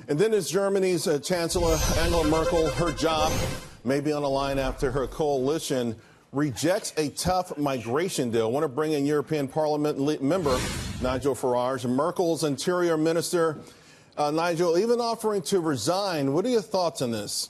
And then is Germany's Chancellor Angela Merkel. Her job may be on the line after her coalition rejects a tough migration deal. I want to bring in European Parliament member Nigel Farage. Merkel's interior minister, Nigel, even offering to resign. What are your thoughts on this?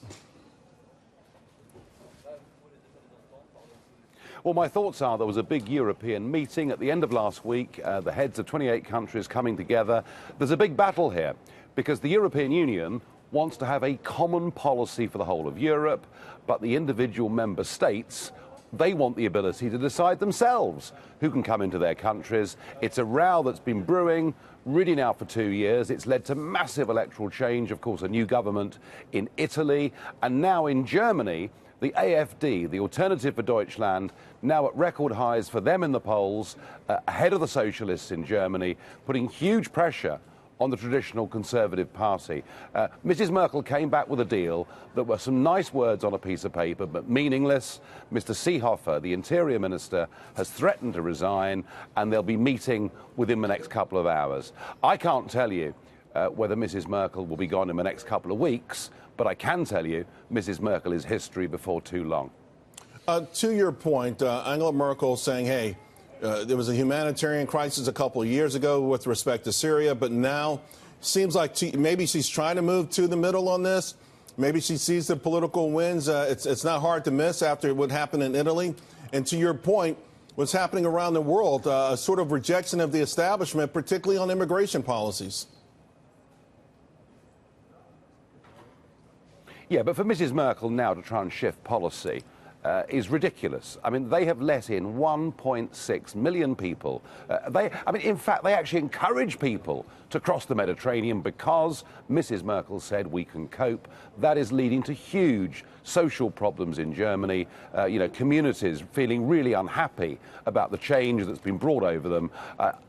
Well, my thoughts are there was a big European meeting at the end of last week, the heads of 28 countries coming together. There's a big battle here because the European Union wants to have a common policy for the whole of Europe, but the individual member states, they want the ability to decide themselves who can come into their countries. It's a row that's been brewing really now for 2 years. It's led to massive electoral change, of course, a new government in Italy, and now in Germany, the AfD, the Alternative for Deutschland, now at record highs for them in the polls, ahead of the socialists in Germany, putting huge pressure on the traditional Conservative Party. Mrs. Merkel came back with a deal that were some nice words on a piece of paper, but meaningless. Mr. Seehofer, the Interior Minister, has threatened to resign, and they'll be meeting within the next couple of hours. I can't tell you whether Mrs. Merkel will be gone in the next couple of weeks, but I can tell you Mrs. Merkel is history before too long. To your point, Angela Merkel saying, hey, there was a humanitarian crisis a couple of years ago with respect to Syria, but now seems like maybe she's trying to move to the middle on this. Maybe she sees the political winds. It's not hard to miss after what happened in Italy. And to your point, what's happening around the world, a sort of rejection of the establishment, particularly on immigration policies. Yeah, but for Mrs. Merkel now to try and shift policy is ridiculous. I mean, they have let in 1.6 million people. In fact, they actually encourage people to cross the Mediterranean because Mrs. Merkel said we can cope. That is leading to huge social problems in Germany. Communities feeling really unhappy about the change that's been brought over them.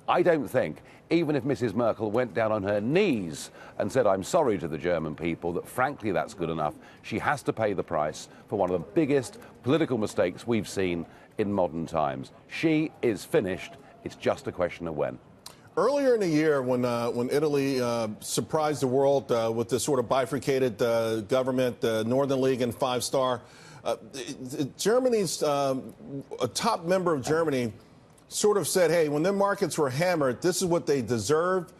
I don't think, even if Mrs. Merkel went down on her knees and said, I'm sorry to the German people, that frankly that's good enough. She has to pay the price for one of the biggest political mistakes we've seen in modern times. She is finished. It's just a question of when. Earlier in the year, when Italy surprised the world with this sort of bifurcated government, Northern League and Five Star, Germany's a top member of Germany sort of said, hey, when their markets were hammered, this is what they deserved.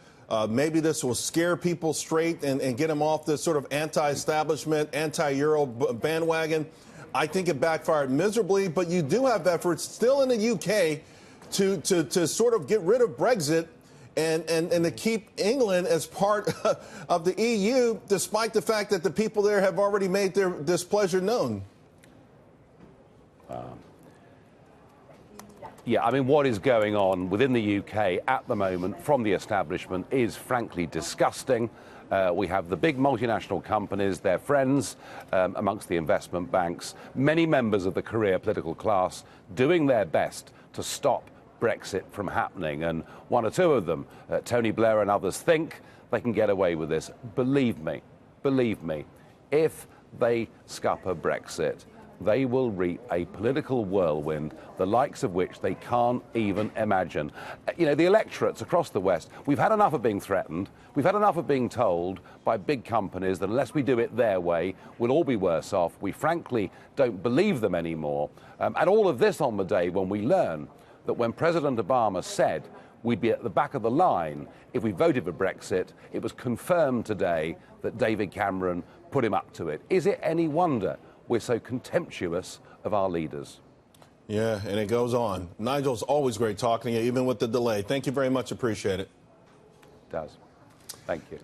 Maybe this will scare people straight and get them off this sort of anti-establishment, anti-Euro bandwagon. I think it backfired miserably, but you do have efforts still in the UK to sort of get rid of Brexit and to keep England as part of the EU, despite the fact that the people there have already made their displeasure known. Yeah, I mean, what is going on within the UK at the moment from the establishment is frankly disgusting. We have the big multinational companies, their friends amongst the investment banks, many members of the career political class doing their best to stop Brexit from happening. And one or two of them, Tony Blair and others, think they can get away with this. Believe me, if they scupper Brexit, they will reap a political whirlwind, the likes of which they can't even imagine. The electorates across the West, we've had enough of being threatened. We've had enough of being told by big companies that unless we do it their way, we'll all be worse off. We frankly don't believe them anymore. And all of this on the day when we learn that when President Obama said we'd be at the back of the line if we voted for Brexit, it was confirmed today that David Cameron put him up to it. Is it any wonder we're so contemptuous of our leaders? Yeah, and it goes on. Nigel's always great talking to you, even with the delay. Thank you very much. Appreciate it. It does. Thank you.